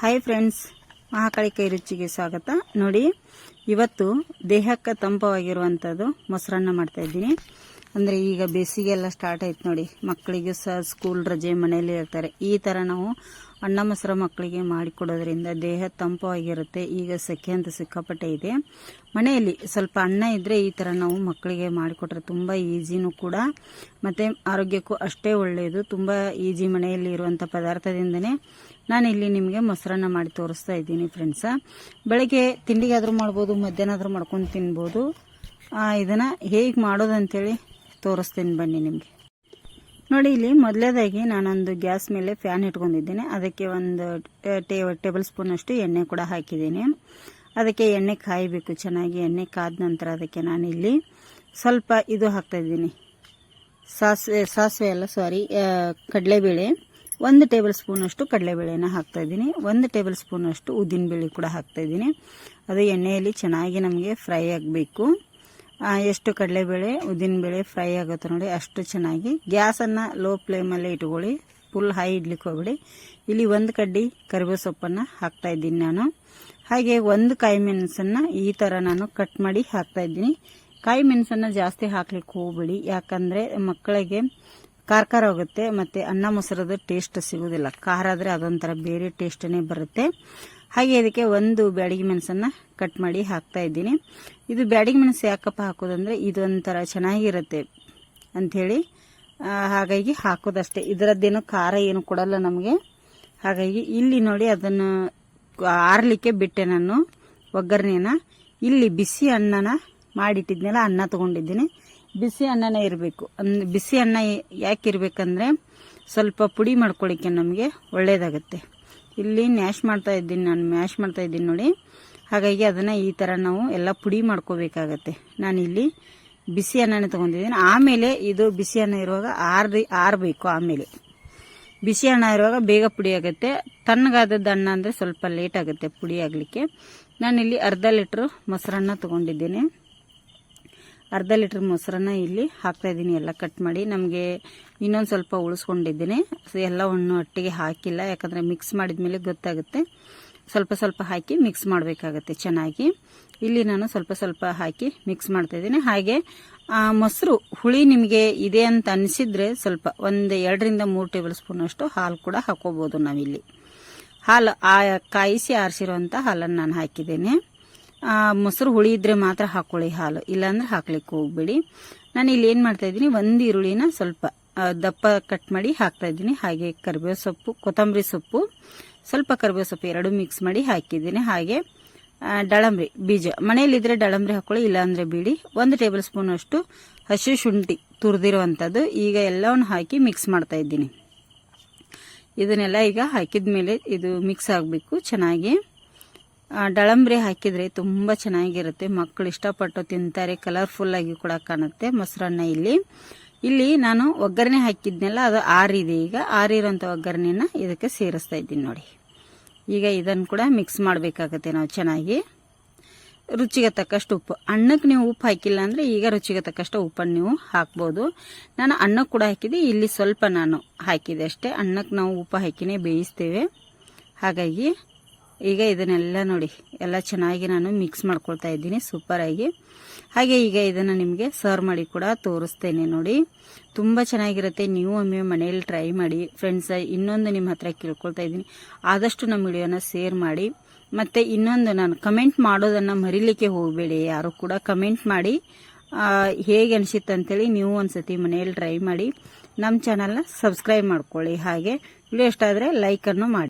Hi friends, Mahakali ಕೈ ರುಚಿಗೆ ಸ್ವಾಗತ. ನೋಡಿ, ಇವತ್ತು ದೇಹಕ್ಕೆ ತಂಪವಾಗಿರುವಂಥದ್ದು ಮೊಸರನ್ನ ಮಾಡ್ತಾ ಇದ್ದೀನಿ. ಅಂದರೆ ಈಗ ಬೇಸಿಗೆ ಎಲ್ಲ ಸ್ಟಾರ್ಟ್ ಆಯ್ತು ನೋಡಿ, ಮಕ್ಕಳಿಗೆ ಸಹ ಸ್ಕೂಲ್ ರಜೆ ಮನೆಯಲ್ಲಿ ಇರ್ತಾರೆ. ಈ ಥರ ನಾವು ಅನ್ನ ಮೊಸರು ಮಕ್ಕಳಿಗೆ ಮಾಡಿಕೊಡೋದ್ರಿಂದ ದೇಹ ತಂಪವಾಗಿರುತ್ತೆ. ಈಗ ಸೆಕೆ ಅಂತ ಸಿಕ್ಕಾಪಟ್ಟೆ ಇದೆ. ಮನೆಯಲ್ಲಿ ಸ್ವಲ್ಪ ಅನ್ನ ಇದ್ದರೆ ಈ ಥರ ನಾವು ಮಕ್ಕಳಿಗೆ ಮಾಡಿಕೊಟ್ರೆ ತುಂಬ ಈಸಿನೂ ಕೂಡ, ಮತ್ತು ಆರೋಗ್ಯಕ್ಕೂ ಅಷ್ಟೇ ಒಳ್ಳೆಯದು. ತುಂಬ ಈಸಿ ಮನೆಯಲ್ಲಿ ಇರುವಂಥ ಪದಾರ್ಥದಿಂದನೇ ನಾನಿಲ್ಲಿ ನಿಮಗೆ ಮೊಸರನ್ನ ಮಾಡಿ ತೋರಿಸ್ತಾ ಇದ್ದೀನಿ ಫ್ರೆಂಡ್ಸ. ಬೆಳಗ್ಗೆ ತಿಂಡಿಗಾದರೂ ಮಾಡ್ಬೋದು, ಮಧ್ಯಾಹ್ನ ಆದರೂ ಮಾಡ್ಕೊಂಡು ತಿನ್ಬೋದು. ಇದನ್ನು ಹೇಗೆ ಮಾಡೋದಂತೇಳಿ ತೋರಿಸ್ತೀನಿ ಬನ್ನಿ ನಿಮಗೆ. ನೋಡಿ, ಇಲ್ಲಿ ಮೊದಲೇದಾಗಿ ನಾನೊಂದು ಗ್ಯಾಸ್ ಮೇಲೆ ಫ್ಯಾನ್ ಇಟ್ಕೊಂಡಿದ್ದೀನಿ. ಅದಕ್ಕೆ ಒಂದು ಟೇಬಲ್ ಸ್ಪೂನ್ ಅಷ್ಟು ಎಣ್ಣೆ ಕೂಡ ಹಾಕಿದ್ದೀನಿ. ಅದಕ್ಕೆ ಎಣ್ಣೆ ಕಾಯಬೇಕು ಚೆನ್ನಾಗಿ. ಎಣ್ಣೆ ಕಾದ ನಂತರ ಅದಕ್ಕೆ ನಾನಿಲ್ಲಿ ಸ್ವಲ್ಪ ಇದು ಹಾಕ್ತಾಯಿದ್ದೀನಿ, ಕಡಲೆಬೇಳೆ. 1 ಟೇಬಲ್ ಸ್ಪೂನ್ ಅಷ್ಟು ಕಡಲೆಬೇಳೆನ ಹಾಕ್ತಾಯಿದ್ದೀನಿ. 1 ಟೇಬಲ್ ಸ್ಪೂನ್ ಅಷ್ಟು ಉದ್ದಿನಬೇಳೆ ಕೂಡ ಹಾಕ್ತಾಯಿದ್ದೀನಿ. ಅದು ಎಣ್ಣೆಯಲ್ಲಿ ಚೆನ್ನಾಗಿ ನಮಗೆ ಫ್ರೈ ಆಗಬೇಕು. ಎಷ್ಟು ಕಡಲೆಬೇಳೆ ಉದ್ದಿನಬೇಳೆ ಫ್ರೈ ಆಗುತ್ತೆ ನೋಡಿ, ಅಷ್ಟು ಚೆನ್ನಾಗಿ. ಗ್ಯಾಸನ್ನು ಲೋ ಫ್ಲೇಮಲ್ಲೇ ಇಟ್ಕೊಳ್ಳಿ, ಫುಲ್ ಹೈ ಇಡ್ಲಿಕ್ಕೆ ಹೋಗ್ಬಿಡಿ. ಇಲ್ಲಿ 1 ಕಡ್ಡಿ ಕರಿಬೇವು ಸೊಪ್ಪನ್ನು ಹಾಕ್ತಾಯಿದ್ದೀನಿ ನಾನು. ಹಾಗೆ 1 ಕಾಯಿ ಮೆಣಸನ್ನು ಈ ಥರ ನಾನು ಕಟ್ ಮಾಡಿ ಹಾಕ್ತಾಯಿದ್ದೀನಿ. ಕಾಯಿ ಮೆಣಸನ್ನು ಜಾಸ್ತಿ ಹಾಕ್ಲಿಕ್ಕೆ ಹೋಗ್ಬೇಡಿ, ಯಾಕಂದರೆ ಮಕ್ಕಳಿಗೆ ಖಾರ ಹೋಗುತ್ತೆ, ಮತ್ತು ಅನ್ನ ಮೊಸರದ ಟೇಸ್ಟ್ ಸಿಗೋದಿಲ್ಲ. ಖಾರ ಆದರೆ ಅದೊಂಥರ ಬೇರೆ ಟೇಸ್ಟೇ ಬರುತ್ತೆ. ಹಾಗೆ ಇದಕ್ಕೆ 1 ಬ್ಯಾಡಗಿ ಮೆಣಸನ್ನು ಕಟ್ ಮಾಡಿ ಹಾಕ್ತಾ ಇದ್ದೀನಿ. ಇದು ಬ್ಯಾಡಗಿ ಮೆಣಸು ಯಾಕಪ್ಪ ಹಾಕೋದಂದರೆ ಇದೊಂಥರ ಚೆನ್ನಾಗಿರುತ್ತೆ ಅಂಥೇಳಿ, ಹಾಗಾಗಿ ಹಾಕೋದಷ್ಟೇ. ಇದರದ್ದೇನು ಖಾರ ಏನು ಕೊಡಲ್ಲ ನಮಗೆ. ಹಾಗಾಗಿ ಇಲ್ಲಿ ನೋಡಿ, ಅದನ್ನು ಆರಲಿಕ್ಕೆ ಬಿಟ್ಟೆ ನಾನು ಒಗ್ಗರಣೆನ. ಇಲ್ಲಿ ಬಿಸಿ ಅನ್ನನ ಮಾಡಿಟ್ಟಿದ್ನೆಲ್ಲ, ಅನ್ನ ತೊಗೊಂಡಿದ್ದೀನಿ. ಬಿಸಿ ಅನ್ನನೇ ಇರಬೇಕು. ಬಿಸಿ ಅನ್ನ ಯಾಕೆ ಇರಬೇಕಂದ್ರೆ ಸ್ವಲ್ಪ ಪುಡಿ ಮಾಡ್ಕೊಳ್ಳಿಕ್ಕೆ ನಮಗೆ ಒಳ್ಳೆಯದಾಗುತ್ತೆ. ಇಲ್ಲಿ ಮ್ಯಾಶ್ ಮಾಡ್ತಾ ಇದ್ದೀನಿ ನೋಡಿ. ಹಾಗಾಗಿ ಅದನ್ನು ಈ ಥರ ನಾವು ಎಲ್ಲ ಪುಡಿ ಮಾಡ್ಕೋಬೇಕಾಗತ್ತೆ. ನಾನಿಲ್ಲಿ ಬಿಸಿ ಅನ್ನನೇ ತೊಗೊಂಡಿದ್ದೀನಿ. ಆಮೇಲೆ ಇದು ಬಿಸಿ ಅನ್ನ ಇರುವಾಗ ಆರಬೇಕು. ಆಮೇಲೆ ಬಿಸಿ ಅನ್ನ ಇರುವಾಗ ಬೇಗ ಪುಡಿ ಆಗುತ್ತೆ. ತಣ್ಣಗಾದದ್ದು ಅನ್ನ ಅಂದರೆ ಸ್ವಲ್ಪ ಲೇಟ್ ಆಗುತ್ತೆ ಪುಡಿ ಆಗಲಿಕ್ಕೆ. ನಾನಿಲ್ಲಿ ಅರ್ಧ ಲೀಟ್ರ್ ಮೊಸರನ್ನ ತೊಗೊಂಡಿದ್ದೀನಿ. ಅರ್ಧ ಲೀಟ್ರ್ ಮೊಸರನ್ನ ಇಲ್ಲಿ ಹಾಕ್ತಾಯಿದ್ದೀನಿ, ಎಲ್ಲ ಕಟ್ ಮಾಡಿ. ನಮಗೆ ಇನ್ನೊಂದು ಸ್ವಲ್ಪ ಉಳಿಸ್ಕೊಂಡಿದ್ದೀನಿ. ಎಲ್ಲವನ್ನು ಒಟ್ಟಿಗೆ ಹಾಕಿಲ್ಲ, ಯಾಕಂದರೆ ಮಿಕ್ಸ್ ಮಾಡಿದ ಮೇಲೆ ಗೊತ್ತಾಗುತ್ತೆ. ಸ್ವಲ್ಪ ಸ್ವಲ್ಪ ಹಾಕಿ ಮಿಕ್ಸ್ ಮಾಡಬೇಕಾಗತ್ತೆ ಚೆನ್ನಾಗಿ. ಇಲ್ಲಿ ನಾನು ಸ್ವಲ್ಪ ಸ್ವಲ್ಪ ಹಾಕಿ ಮಿಕ್ಸ್ ಮಾಡ್ತಾಯಿದ್ದೀನಿ. ಹಾಗೆ ಮೊಸರು ಹುಳಿ ನಿಮಗೆ ಇದೆ ಅಂತ ಅನಿಸಿದರೆ ಸ್ವಲ್ಪ 2-3 ಟೇಬಲ್ ಸ್ಪೂನ್ ಅಷ್ಟು ಹಾಲು ಕೂಡ ಹಾಕೋಬೋದು. ನಾವಿಲ್ಲಿ ಹಾಲು ಕಾಯಿಸಿ ಆರಿಸಿರುವಂಥ ಹಾಲನ್ನು ನಾನು ಹಾಕಿದ್ದೇನೆ. ಮೊಸರು ಹುಳಿ ಇದ್ರೆ ಮಾತ್ರ ಹಾಕೊಳ್ಳಿ ಹಾಲು, ಇಲ್ಲಾಂದ್ರೆ ಹಾಕ್ಲಿಕ್ಕೆ ಹೋಗ್ಬೇಡಿ. ನಾನು ಇಲ್ಲಿ ಏನು ಮಾಡ್ತಾಯಿದ್ದೀನಿ, 1 ಈರುಳ್ಳಿನ ಸ್ವಲ್ಪ ದಪ್ಪ ಕಟ್ ಮಾಡಿ ಹಾಕ್ತಾಯಿದ್ದೀನಿ. ಹಾಗೆ ಕರಿಬೇವು ಸೊಪ್ಪು, ಕೊತ್ತಂಬರಿ ಸೊಪ್ಪು, ಸ್ವಲ್ಪ ಕರಿಬೇವು ಸೊಪ್ಪು 2 ಮಿಕ್ಸ್ ಮಾಡಿ ಹಾಕಿದ್ದೀನಿ. ಹಾಗೆ ಡಳಂಬ್ರಿ ಬೀಜ ಮನೆಯಲ್ಲಿದ್ದರೆ ಡಳಂಬ್ರಿ ಹಾಕೊಳ್ಳಿ, ಇಲ್ಲಾಂದರೆ ಬಿಡಿ. 1 ಟೇಬಲ್ ಸ್ಪೂನ್ ಅಷ್ಟು ಹಸಿ ಶುಂಠಿ ತುರಿದಿರುವಂಥದ್ದು. ಈಗ ಎಲ್ಲವನ್ನು ಹಾಕಿ ಮಿಕ್ಸ್ ಮಾಡ್ತಾಯಿದ್ದೀನಿ. ಇದನ್ನೆಲ್ಲ ಈಗ ಹಾಕಿದ ಮೇಲೆ ಇದು ಮಿಕ್ಸ್ ಆಗಬೇಕು ಚೆನ್ನಾಗಿ. ಡಳಂಬ್ರಿ ಹಾಕಿದರೆ ತುಂಬ ಚೆನ್ನಾಗಿರುತ್ತೆ, ಮಕ್ಕಳು ಇಷ್ಟಪಟ್ಟು ತಿಂತಾರೆ. ಕಲರ್ಫುಲ್ಲಾಗಿ ಕೂಡ ಕಾಣುತ್ತೆ ಮೊಸರನ್ನ. ಇಲ್ಲಿ ನಾನು ಒಗ್ಗರಣೆ ಹಾಕಿದ್ನೆಲ್ಲ ಅದು ಆರಿದೆ. ಈಗ ಆರಿರೋಂಥ ಒಗ್ಗರಣೆನ ಇದಕ್ಕೆ ಸೇರಿಸ್ತಾ ಇದ್ದೀನಿ ನೋಡಿ. ಈಗ ಇದನ್ನು ಕೂಡ ಮಿಕ್ಸ್ ಮಾಡಬೇಕಾಗತ್ತೆ ನಾವು ಚೆನ್ನಾಗಿ. ರುಚಿಗೆ ತಕ್ಕಷ್ಟು ಉಪ್ಪು. ಅನ್ನಕ್ಕೆ ನೀವು ಉಪ್ಪು ಹಾಕಿಲ್ಲ ಅಂದರೆ ಈಗ ರುಚಿಗೆ ತಕ್ಕಷ್ಟು ಉಪ್ಪನ್ನು ನೀವು ಹಾಕ್ಬೋದು. ನಾನು ಅನ್ನಕ್ಕೆ ಕೂಡ ಹಾಕಿದ್ದೆ, ಇಲ್ಲಿ ಸ್ವಲ್ಪ ನಾನು ಹಾಕಿದೆ ಅಷ್ಟೇ. ಅನ್ನಕ್ಕೆ ನಾವು ಉಪ್ಪು ಹಾಕಿನೇ ಬೇಯಿಸ್ತೇವೆ. ಹಾಗಾಗಿ ಈಗ ಇದನ್ನೆಲ್ಲ ನೋಡಿ ಎಲ್ಲ ಚೆನ್ನಾಗಿ ನಾನು ಮಿಕ್ಸ್ ಮಾಡ್ಕೊಳ್ತಾ ಇದ್ದೀನಿ ಸೂಪರಾಗಿ. ಹಾಗೆ ಈಗ ಇದನ್ನು ನಿಮಗೆ ಸರ್ವ್ ಮಾಡಿ ಕೂಡ ತೋರಿಸ್ತೇನೆ ನೋಡಿ. ತುಂಬ ಚೆನ್ನಾಗಿರುತ್ತೆ. ನೀವು ಒಮ್ಮೆ ಮನೆಯಲ್ಲಿ ಟ್ರೈ ಮಾಡಿ ಫ್ರೆಂಡ್ಸ್. ಇನ್ನೊಂದು ನಿಮ್ಮ ಹತ್ರ ಕೇಳ್ಕೊಳ್ತಾ ಇದ್ದೀನಿ, ಆದಷ್ಟು ನಮ್ಮ ವಿಡಿಯೋನ ಶೇರ್ ಮಾಡಿ. ಮತ್ತು ಇನ್ನೊಂದು, ನಾನು ಕಮೆಂಟ್ ಮಾಡೋದನ್ನು ಮರಿಲಿಕ್ಕೆ ಹೋಗಬೇಡಿ. ಯಾರು ಕೂಡ ಕಮೆಂಟ್ ಮಾಡಿ ಹೇಗೆ ಅನಿಸಿತ್ತು ಅಂತೇಳಿ ನೀವು ಒಂದ್ಸತಿ ಮನೆಯಲ್ಲಿ ಟ್ರೈ ಮಾಡಿ. ನಮ್ಮ ಚಾನಲ್ನ ಸಬ್ಸ್ಕ್ರೈಬ್ ಮಾಡ್ಕೊಳ್ಳಿ. ಹಾಗೆ ವಿಡಿಯೋ ಇಷ್ಟ ಆದರೆ ಲೈಕನ್ನು ಮಾಡಿ.